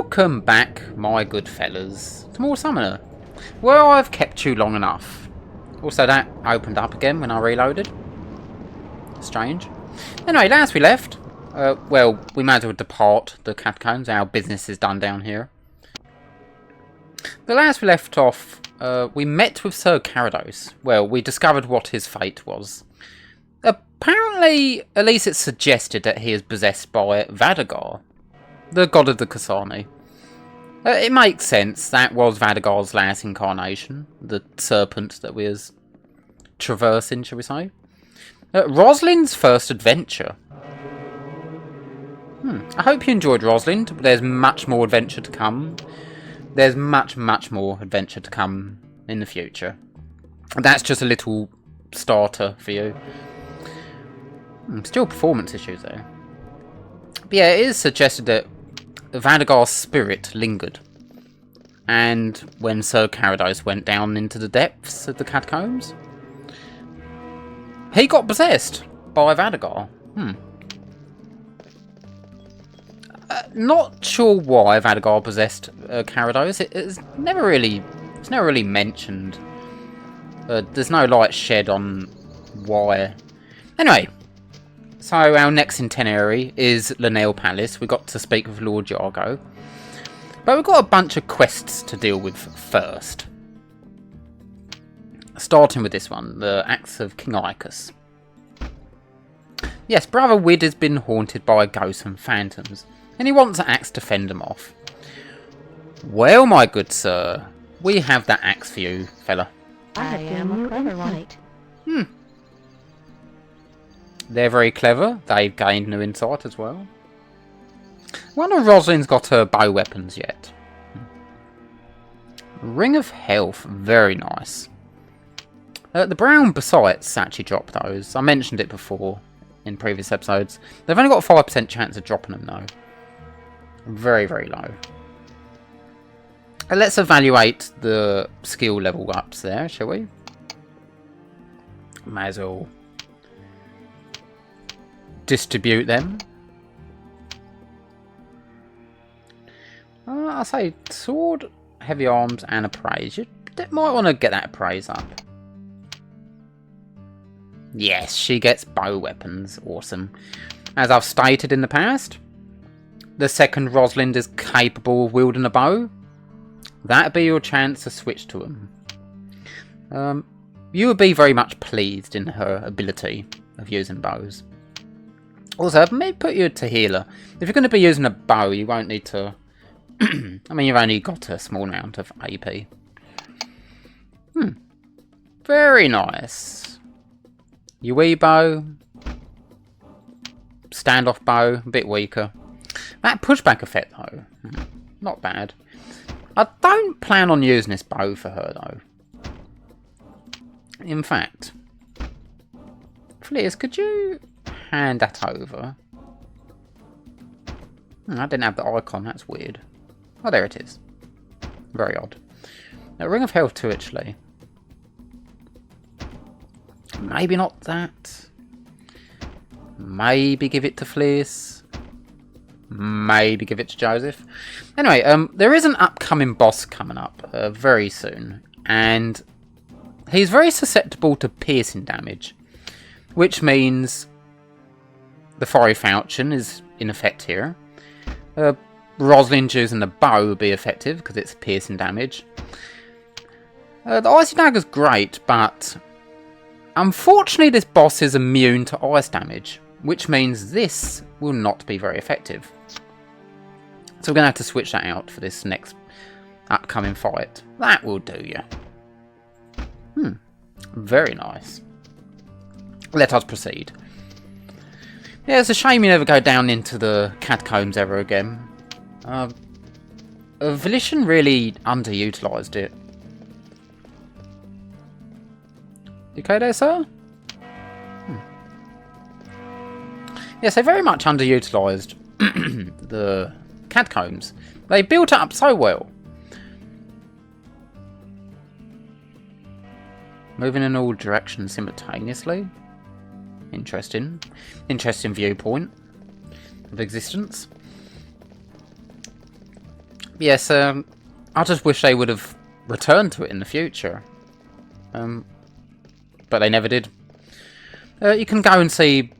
Welcome back, my good fellas, to more Summoner. Well, I've kept you long enough. Also, that opened up again when I reloaded. Strange. Anyway, last we left, well, we might as well depart the catacombs. Our business is done down here. The last we left off, we met with Sir Carados. Well, we discovered what his fate was. Apparently, at least it's suggested that he is possessed by Vadagar, the god of the Kasani. It makes sense. That was Vadagar's last incarnation, the serpent that we was traversing, shall we say. Rosalind's first adventure. I hope you enjoyed Rosalind. There's much more adventure to come. There's much more adventure to come in the future. That's just a little starter for you. Still performance issues though. But yeah, it is suggested that Vadagar's spirit lingered. And when Sir Carados went down into the depths of the catacombs, he got possessed by Vadagar. Not sure why Vadagar possessed Carados. It's never really mentioned. There's no light shed on why. Anyway, so our next itinerary is Lenele Palace. We got to speak with Lord Yargo, but we've got a bunch of quests to deal with first. Starting with this one, the Axe of King Icus. Yes, Brother Wid has been haunted by ghosts and phantoms, and he wants an axe to fend them off. Well, my good sir, we have that axe for you, fella. I am a clever one. They're very clever. They've gained new insight as well. I wonder if Rosalind's got her bow weapons yet. Ring of Health, very nice. The brown basites actually drop those. I mentioned it before in previous episodes. They've only got a 5% chance of dropping them though. Very low. Let's evaluate the skill level ups there, shall we? May as well distribute them. I say sword, heavy arms, and appraise. You might want to get that appraise up. Yes, she gets bow weapons. Awesome. As I've stated in the past, the second Rosalind is capable of wielding a bow. That'd be your chance to switch to them. You would be very much pleased in her ability of using bows. Also, I may put you to healer. If you're going to be using a bow, you won't need to... I mean, you've only got a small amount of AP. Very nice. Yui bow. Standoff bow, a bit weaker. That pushback effect, though, not bad. I don't plan on using this bow for her, though. In fact, Fleers, could you hand that over? I didn't have the icon, that's weird. Oh, there it is. Very odd. Now, Ring of Health too, actually. Maybe not that. Maybe give it to Fleers. Maybe give it to Joseph. Anyway, there is an upcoming boss coming up very soon. And he's very susceptible to piercing damage. Which means the Fiery Falchion is in effect here. Rosalind using the bow would be effective because it's piercing damage. The Icy Dagger's great, but unfortunately this boss is immune to ice damage, which means this will not be very effective. So we're going to have to switch that out for this next upcoming fight. That will do you. Very nice. Let us proceed. Yeah, it's a shame you never go down into the catacombs ever again. Volition really underutilised it. You okay there, sir? Yes, they very much underutilised the catacombs. They built it up so well. Moving in all directions simultaneously. Interesting. Interesting viewpoint of existence. Yes, I just wish they would have returned to it in the future. But they never did. You can go and see...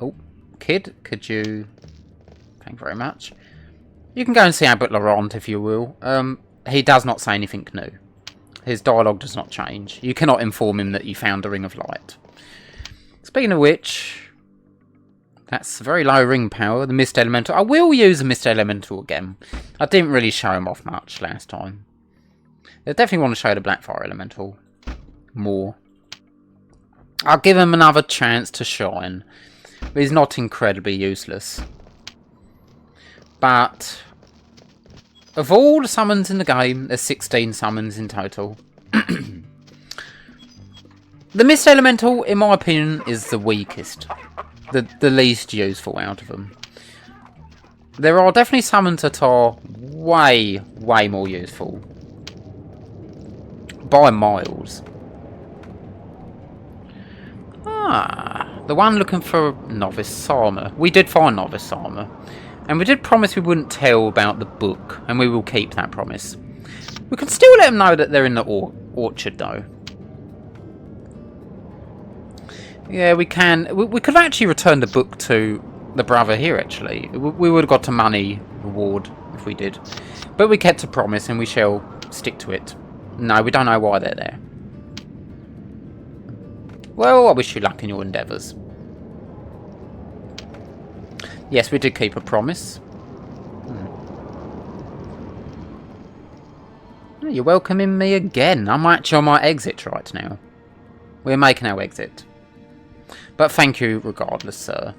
Oh, kid, could you... Thank you very much. You can go and see Abbot Laurent if you will. He does not say anything new. His dialogue does not change. You cannot inform him that you found a Ring of Light. Speaking of which... That's very low ring power, the Mist Elemental. I will use the Mist Elemental again. I didn't really show him off much last time. I definitely want to show the Blackfire Elemental more. I'll give him another chance to shine. But he's not incredibly useless. But of all the summons in the game, there's 16 summons in total. The Mist Elemental, in my opinion, is the weakest. The least useful out of them. There are definitely summons that are way more useful. By miles. The one looking for Novice Sama. We did find Novice Sama. And we did promise we wouldn't tell about the book. And we will keep that promise. We can still let them know that they're in the orchard though. Yeah, we can. We could have actually returned the book to the brother here, actually. We would have got a money reward if we did. But we kept a promise and we shall stick to it. No, we don't know why they're there. Well, I wish you luck in your endeavours. Yes, we did keep a promise. You're welcoming me again. I'm actually on my exit right now. We're making our exit. But thank you regardless, sir.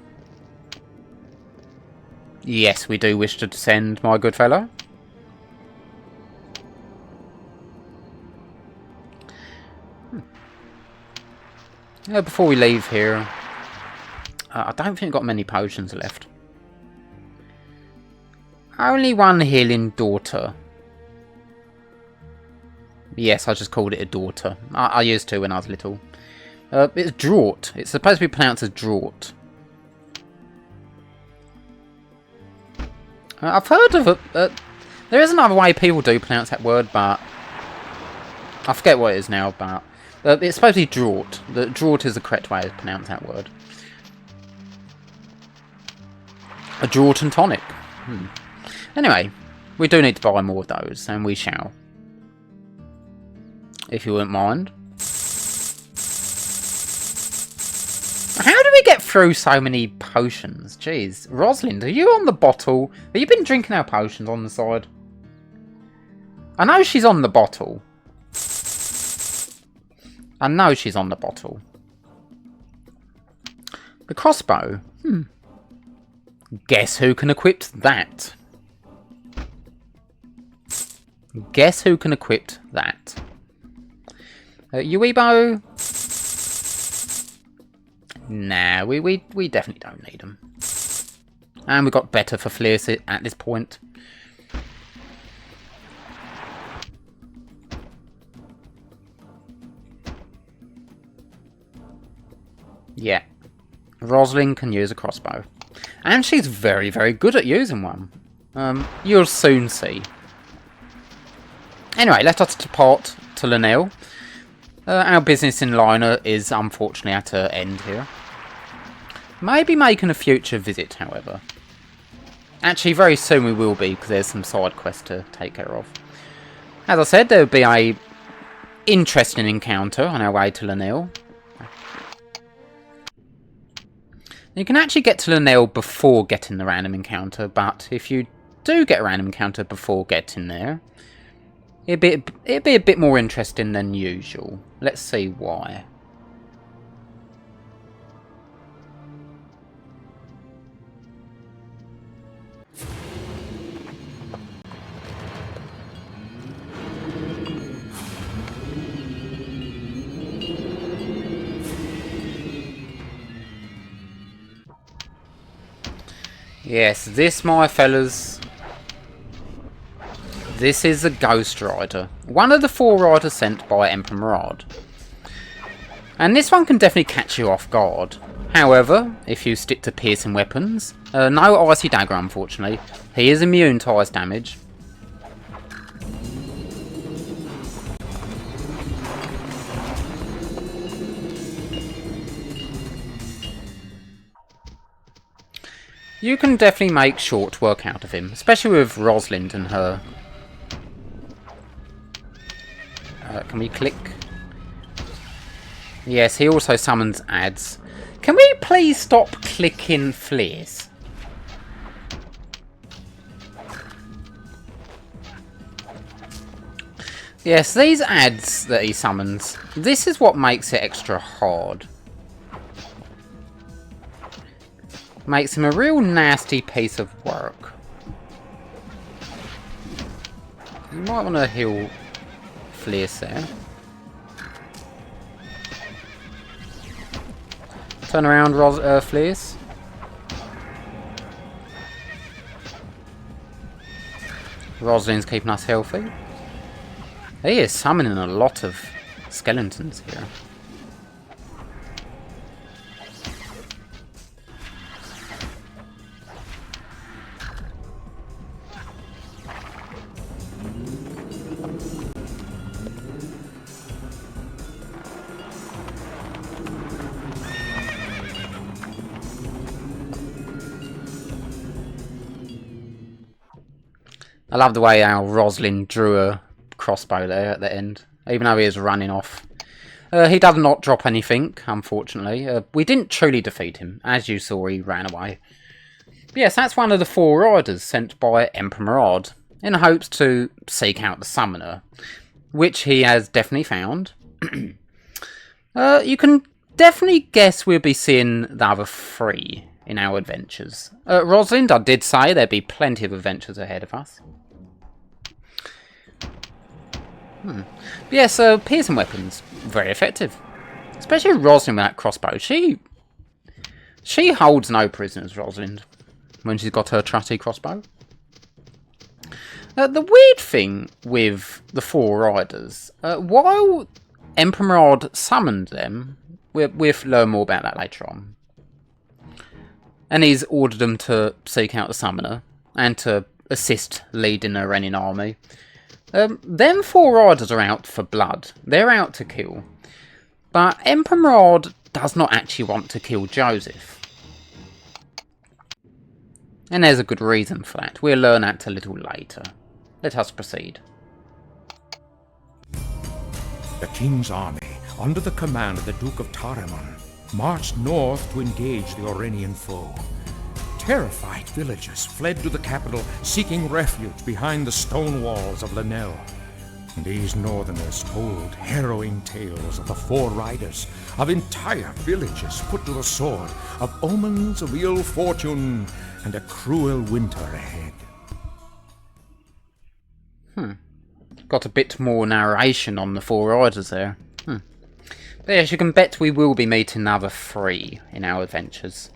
Yes, we do wish to descend, my good fellow. Before we leave here, I don't think I've got many potions left. Only one healing daughter. Yes, I just called it a daughter. I used to when I was little. It's draught. It's supposed to be pronounced as draught. I've heard of it. There is another way people do pronounce that word, but I forget what it is now. But it's supposed to be draught. The draught is the correct way to pronounce that word. A draught and tonic. Anyway, we do need to buy more of those, and we shall. If you wouldn't mind. How do we get through so many potions? Jeez. Rosalind, are you on the bottle? Have you been drinking our potions on the side? I know she's on the bottle. I know she's on the bottle. The crossbow. Guess who can equip that? Guess who can equip that? Uibo? Nah, we definitely don't need them. And we got better for flares at this point. Yeah. Rosalind can use a crossbow. And she's very good at using one. You'll soon see. Anyway, let us depart to Lenele. Our business in Liner is unfortunately at an end here. Maybe making a future visit, however. Actually, very soon we will be, because there's some side quests to take care of. As I said, there will be a interesting encounter on our way to Lenele. You can actually get to Lenele before getting the random encounter, but if you do get a random encounter before getting there, it'd be a bit more interesting than usual. Let's see why. Yes, this, my fellas, this is a Ghost Rider. One of the 4 riders sent by Emperor Murad. And this one can definitely catch you off guard. However, if you stick to piercing weapons, no icy dagger unfortunately. He is immune to ice damage. You can definitely make short work out of him, especially with Rosalind and her. Can we click? Yes, he also summons ads. Can we please stop clicking flares? Yes, these ads that he summons, this is what makes it extra hard. Makes him a real nasty piece of work. You might want to heal Fleece there. Turn around, Fleece. Rosalind's keeping us healthy. He is summoning a lot of skeletons here. I love the way how Rosalind drew a crossbow there at the end, even though he is running off. He does not drop anything, unfortunately. We didn't truly defeat him. As you saw, he ran away. But yes, that's one of the 4 riders sent by Emperor Murad, in hopes to seek out the summoner, which he has definitely found. You can definitely guess we'll be seeing the other 3 in our adventures. Rosalind, I did say there'd be plenty of adventures ahead of us. Yes, piercing weapons, very effective. Especially Rosalind with that crossbow. She holds no prisoners, Rosalind, when she's got her trusty crossbow. The weird thing with the 4 riders, while Emperor Murad summoned them, we'll learn more about that later on. And he's ordered them to seek out the summoner and to assist leading the Renin army. Them 4 riders are out for blood. They're out to kill. But Emperor Murad does not actually want to kill Joseph. And there's a good reason for that. We'll learn that a little later. Let us proceed. The king's army, under the command of the Duke of Tarimon, marched north to engage the Orenian foe. Terrified villagers fled to the capital, seeking refuge behind the stone walls of Lenele. These northerners told harrowing tales of the 4 riders, of entire villages put to the sword, of omens of ill fortune, and a cruel winter ahead. Got a bit more narration on the 4 riders there. But yes, you can bet we will be meeting the other 3 in our adventures.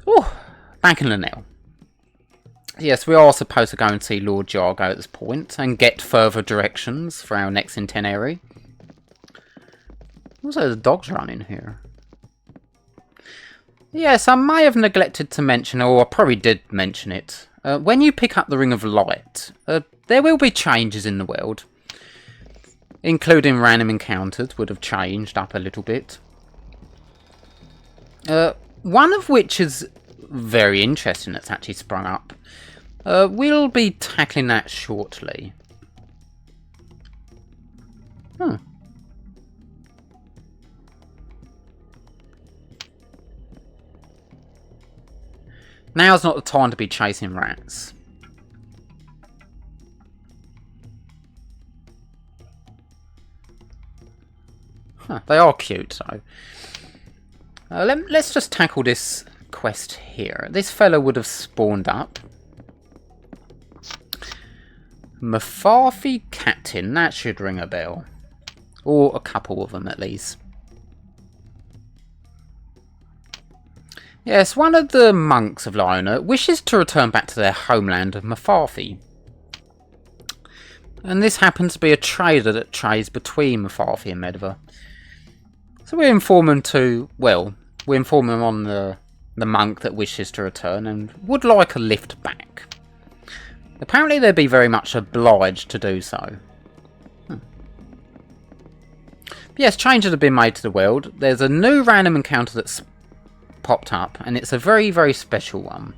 Oh, back in Lenele. Yes, we are supposed to go and see Lord Jargo at this point and get further directions for our next itinerary. Also, the dog's running here. Yes, I may have neglected to mention, or I probably did mention it. When you pick up the Ring of Light, there will be changes in the world. Including random encounters would have changed up a little bit. One of which is very interesting that's actually sprung up. We'll be tackling that shortly. Now's not the time to be chasing rats. They are cute, though. Let's just tackle this quest here. This fellow would have spawned up. Mafarfi Captain, that should ring a bell. Or a couple of them at least. Yes, one of the monks of Liona wishes to return back to their homeland of Mafarfi. And this happens to be a trader that trades between Mafarfi and Medva. So we inform him on the monk that wishes to return and would like a lift back. Apparently they'd be very much obliged to do so. Yes, changes have been made to the world. There's a new random encounter that's popped up, and it's a very, very special one.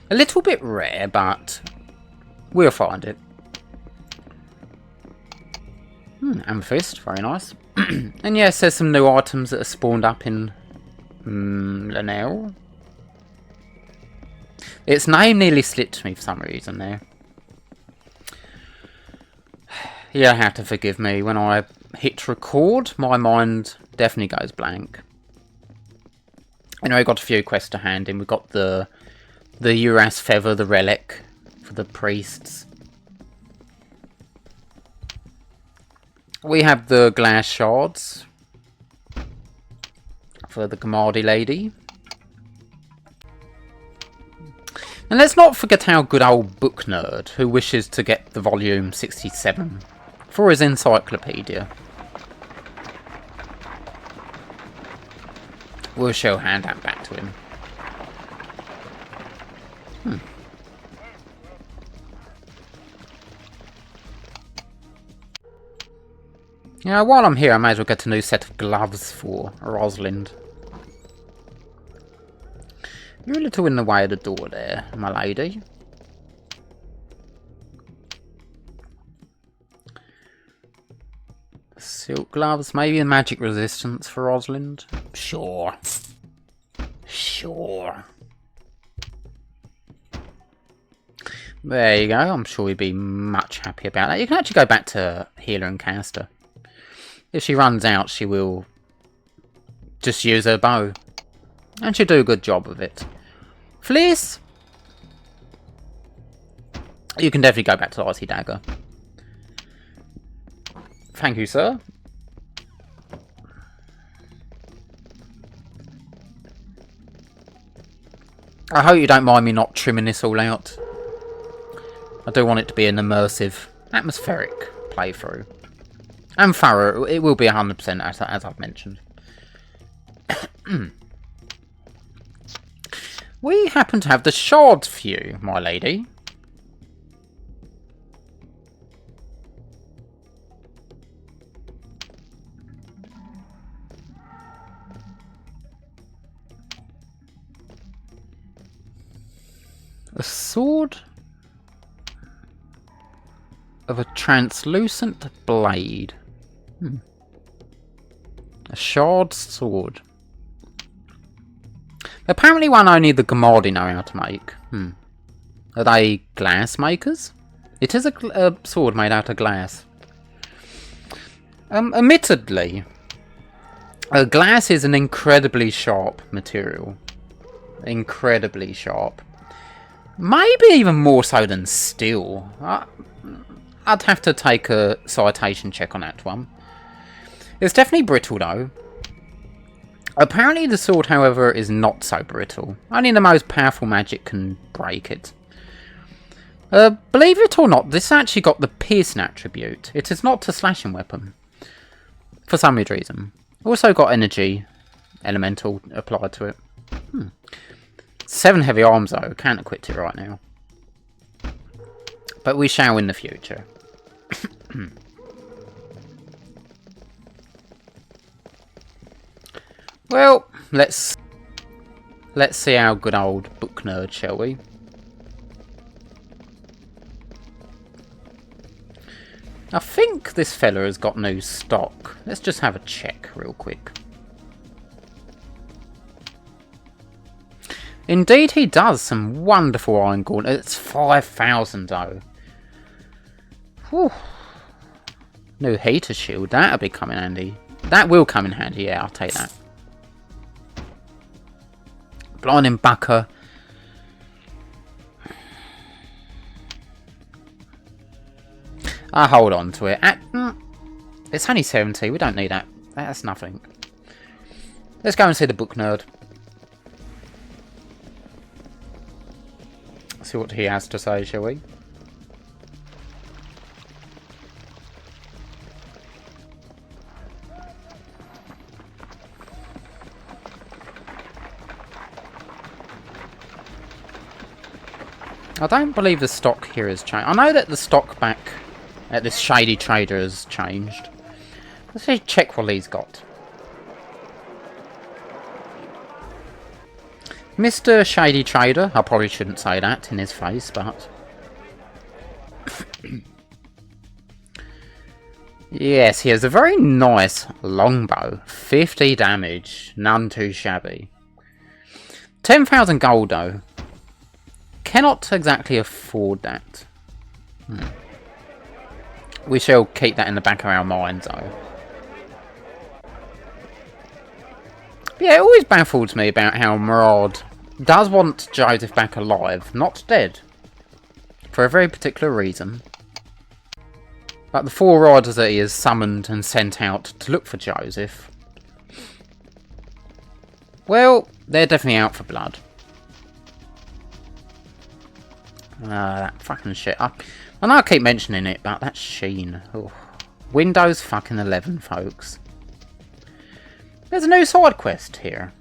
A little bit rare, but we'll find it. Amethyst, very nice. And yes, there's some new items that are spawned up in Lenele. Its name nearly slipped me for some reason there. You'll have to forgive me. When I hit record, my mind definitely goes blank. Anyway, we've got a few quests to hand in. We've got the Uras feather, the relic for the priests. We have the glass shards for the Gamardi lady. And let's not forget our good old book nerd who wishes to get the volume 67 for his encyclopedia. We shall hand that back to him. Yeah, while I'm here, I may as well get a new set of gloves for Rosalind. You're a little in the way of the door there, my lady. Silk gloves, maybe a magic resistance for Rosalind? Sure. Sure. There you go, I'm sure you'd be much happy about that. You can actually go back to Healer and Caster. If she runs out, she will just use her bow. And she'll do a good job of it. Fleece! You can definitely go back to Icy Dagger. Thank you, sir. I hope you don't mind me not trimming this all out. I do want it to be an immersive, atmospheric playthrough. And thorough. It will be 100% as I've mentioned. We happen to have the shards for you, my lady. A sword of a translucent blade. A shard sword. Apparently one only the Gamardi know how to make. Are they glass makers? It is a sword made out of glass. Admittedly, glass is an incredibly sharp material. Incredibly sharp. Maybe even more so than steel. I'd have to take a citation check on that one. It's definitely brittle though. Apparently the sword, however, is not so brittle. Only the most powerful magic can break it. Believe it or not, this actually got the piercing attribute. It is not a slashing weapon. For some weird reason. Also got energy elemental applied to it. 7 heavy arms though, can't equip it right now. But we shall in the future. Well, let's see our good old book nerd, shall we? I think this fella has got new stock. Let's just have a check real quick. Indeed he does. Some wonderful iron gauntlet. It's 5,000 though. Whew. New heater shield. That'll be coming handy. That will come in handy, yeah, I'll take that. Blinding Bucker. I'll hold on to it. It's only 70. We don't need that. That's nothing. Let's go and see the book nerd. See what he has to say, shall we? I don't believe the stock here has changed. I know that the stock back at this shady trader has changed. Let's just check what he's got. Mr. Shady Trader. I probably shouldn't say that in his face, but... yes, he has a very nice longbow. 50 damage. None too shabby. 10,000 gold, though. Cannot exactly afford that. We shall keep that in the back of our minds, though. But yeah, it always baffles me about how Murad does want Joseph back alive, not dead. For a very particular reason. But the 4 riders that he has summoned and sent out to look for Joseph, well, they're definitely out for blood. That fucking shit. I know I keep mentioning it, but that sheen. Oh. Windows fucking 11, folks. There's a new side quest here.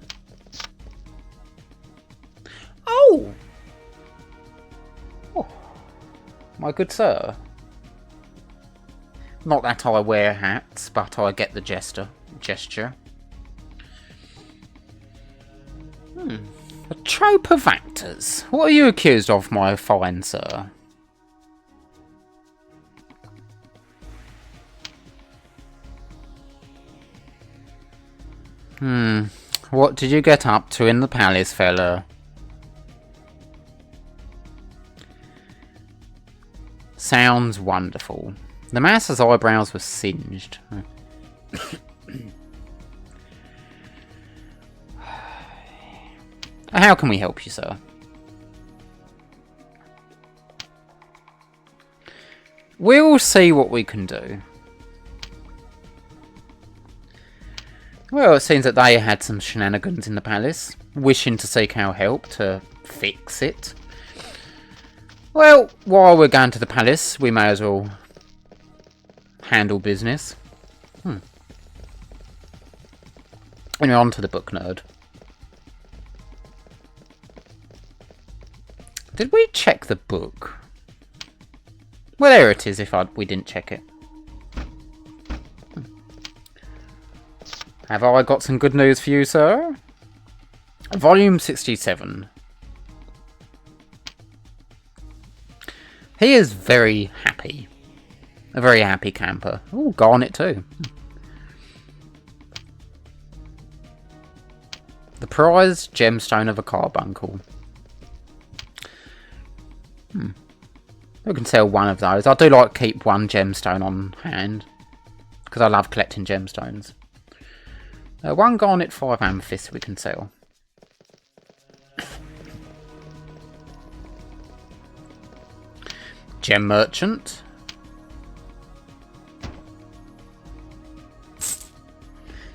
Oh! Oh, my good sir. Not that I wear hats, but I get the gesture. A trope of actors. What are you accused of, my fine sir? What did you get up to in the palace, fella? Sounds wonderful. The master's eyebrows were singed. How can we help you, sir? We'll see what we can do. Well, it seems that they had some shenanigans in the palace, wishing to seek our help to fix it. Well, while we're going to the palace, we may as well handle business. Anyway, on to the book, nerd. Did we check the book? Well, there it is if we didn't check it. Have I got some good news for you, sir? Volume 67. He is very happy. A very happy camper. Oh, garnet too. The prized gemstone of a carbuncle. We can sell one of those. I do like to keep one gemstone on hand, because I love collecting gemstones. 1 garnet, 5 amethyst we can sell. Gem merchant.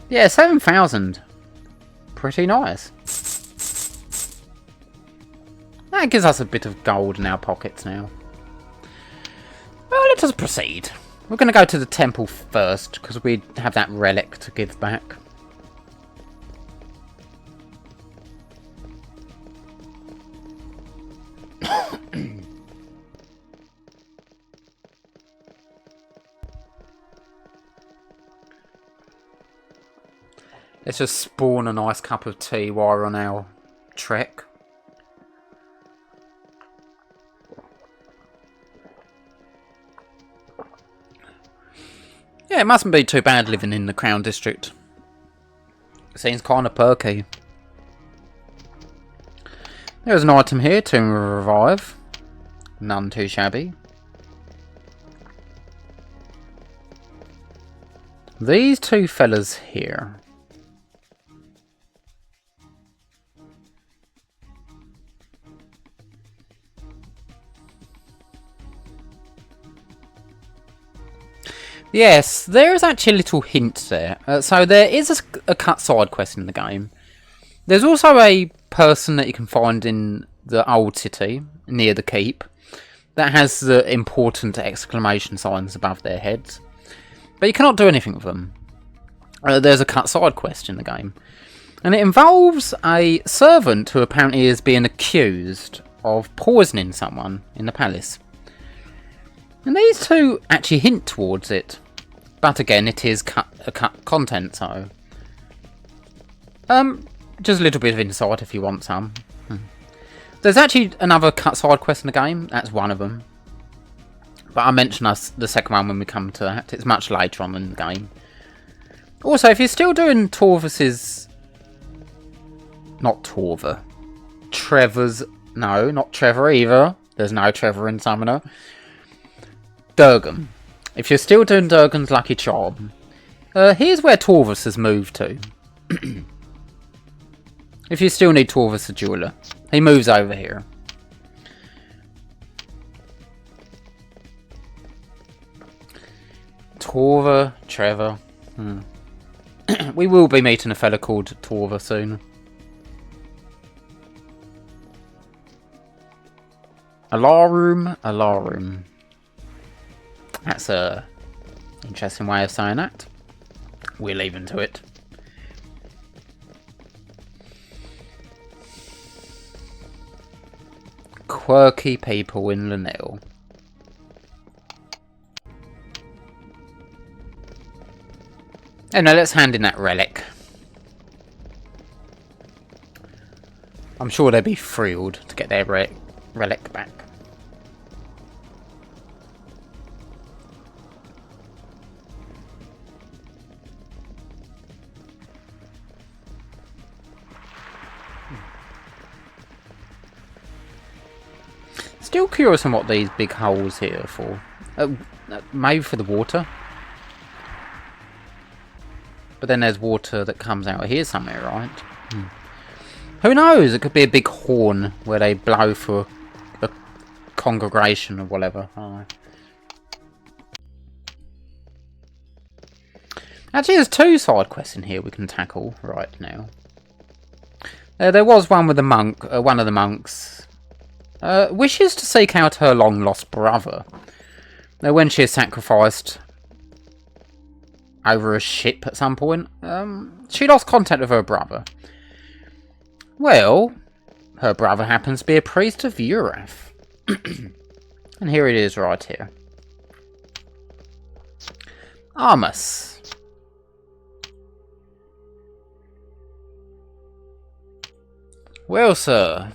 Yeah, 7,000. Pretty nice. That gives us a bit of gold in our pockets now. Well, let us proceed. We're going to go to the temple first, because we have that relic to give back. Let's just spawn a nice cup of tea while we're on our trek. Yeah, it mustn't be too bad living in the Crown District. Seems kind of perky. There's an item here, Tomb of Revive. None too shabby. These two fellas here. Yes, there is actually a little hint there. So there is a cut side quest in the game. There's also a person that you can find in the old city, near the keep, that has the important exclamation signs above their heads. But you cannot do anything with them. There's a cut side quest in the game. And it involves a servant who apparently is being accused of poisoning someone in the palace. And these two actually hint towards it. But again, it is cut content, so... just a little bit of insight if you want some. There's actually another cut side quest in the game. That's one of them. But I'll mention the second one when we come to that. It's much later on in the game. Also, if you're still doing Torvus's... Not Torva. Trevor's... No, not Trevor either. There's no Trevor in Summoner. Durgan. If you're still doing Durgan's Lucky Charm, here's where Torvus has moved to. If you still need Torvus the Jeweler, he moves over here. Torva, Trevor. We will be meeting a fella called Torva soon. Alarum, Alarum. That's a interesting way of saying that. We're leaving to it. Quirky people in Lenele. Oh no, let's hand in that relic. I'm sure they'd be thrilled to get their relic back. Still curious on what these big holes here are for. Maybe for the water. But then there's water that comes out here somewhere, right? Who knows? It could be a big horn where they blow for a congregation or whatever. I don't know. Actually, there's 2 side quests in here we can tackle right now. There was one with the monk. One of the monks wishes to seek out her long-lost brother. When she is sacrificed over a ship at some point, she lost contact with her brother. Well, her brother happens to be a priest of Urath. And here it is right here. Armus. Well, sir,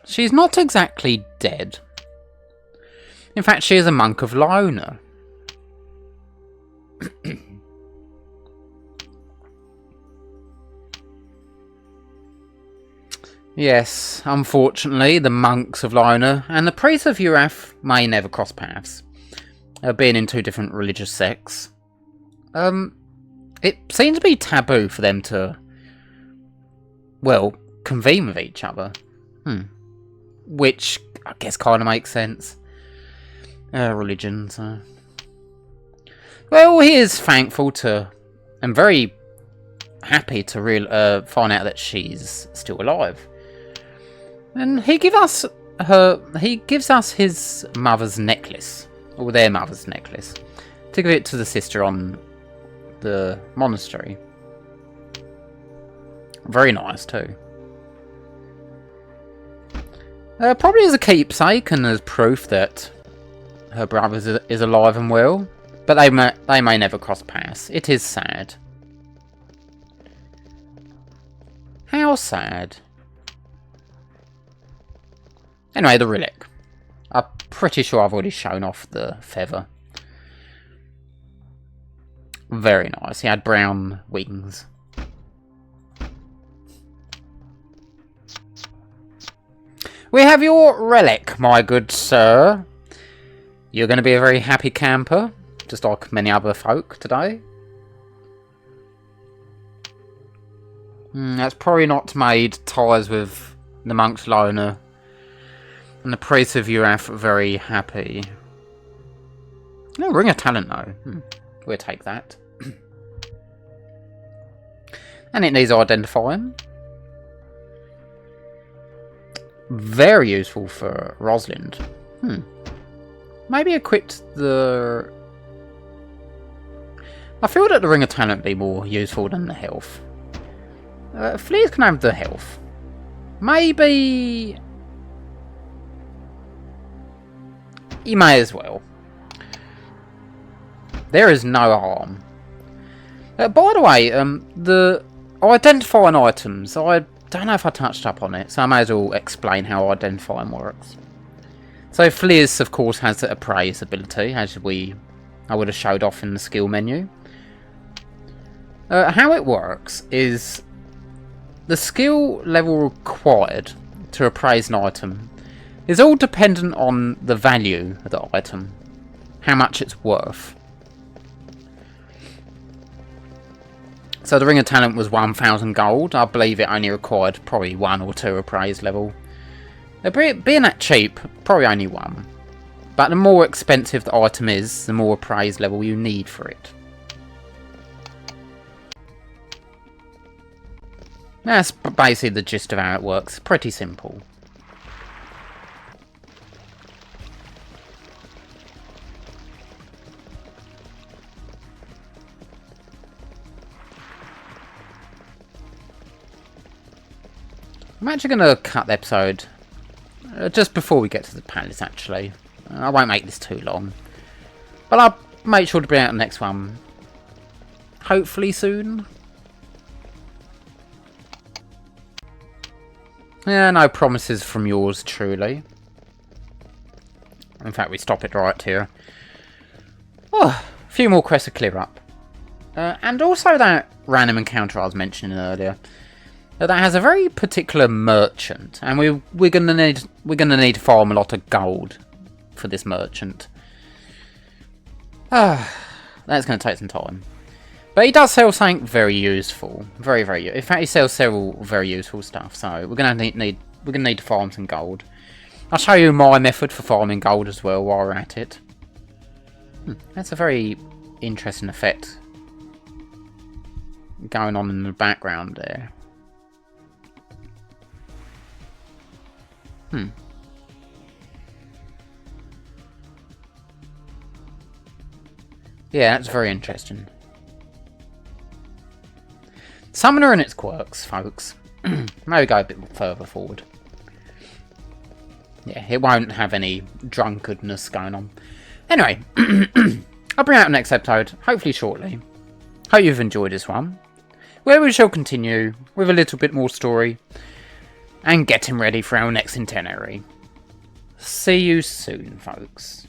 she's not exactly dead. In fact, she is a monk of Lona. Yes, unfortunately, the monks of Lona and the priests of Urath may never cross paths, being in 2 different religious sects. It seems to be taboo for them to, well, convene with each other. Which, I guess, kind of makes sense. Religions. Well, he is thankful to, and very happy to find out that she's still alive. And he gives us his mother's necklace, or their mother's necklace, to give it to the sister on the monastery. Very nice too. Probably as a keepsake and as proof that her brother is alive and well, but they may never cross paths. It is sad. How sad. Anyway, the relic. I'm pretty sure I've already shown off the feather. Very nice. He had brown wings. We have your relic, my good sir. You're going to be a very happy camper, just like many other folk today. That's probably not made ties with the monks Lona. And the priests of Urath are very happy. No, ring of talent though. We'll take that. And it needs identifying. Very useful for Rosalind. Maybe equipped the... I feel that the ring of talent be more useful than the health. Fleas can have the health. Maybe... You may as well. There is no harm. By the way, the identifying items, I don't know if I touched up on it, so I may as well explain how identifying works. So Fliz, of course, has the appraise ability, as I would have showed off in the skill menu. How it works is the skill level required to appraise an item is all dependent on the value of the item, how much it's worth. So the Ring of Talent was 1,000 gold. I believe it only required probably 1 or 2 appraise level. Being that cheap, probably only 1. But the more expensive the item is, the more appraise level you need for it. That's basically the gist of how it works. Pretty simple. I'm actually going to cut the episode just before we get to the palace, actually. I won't make this too long. But I'll make sure to bring out the next one. Hopefully soon. Yeah, no promises from yours truly. In fact, we stop it right here. Oh, a few more quests to clear up. And also that random encounter I was mentioning earlier. That has a very particular merchant, and we're gonna need to farm a lot of gold for this merchant. That's gonna take some time, but he does sell something very useful, very useful. In fact, he sells several very useful stuff. So we're gonna need to farm some gold. I'll show you my method for farming gold as well while we're at it. That's a very interesting effect going on in the background there. Yeah, that's very interesting. Summoner and its quirks, folks. Maybe go a bit further forward. Yeah, it won't have any drunkardness going on. Anyway, I'll bring out the next episode, hopefully shortly. Hope you've enjoyed this one, where we shall continue with a little bit more story and getting ready for our next centenary. See you soon, folks.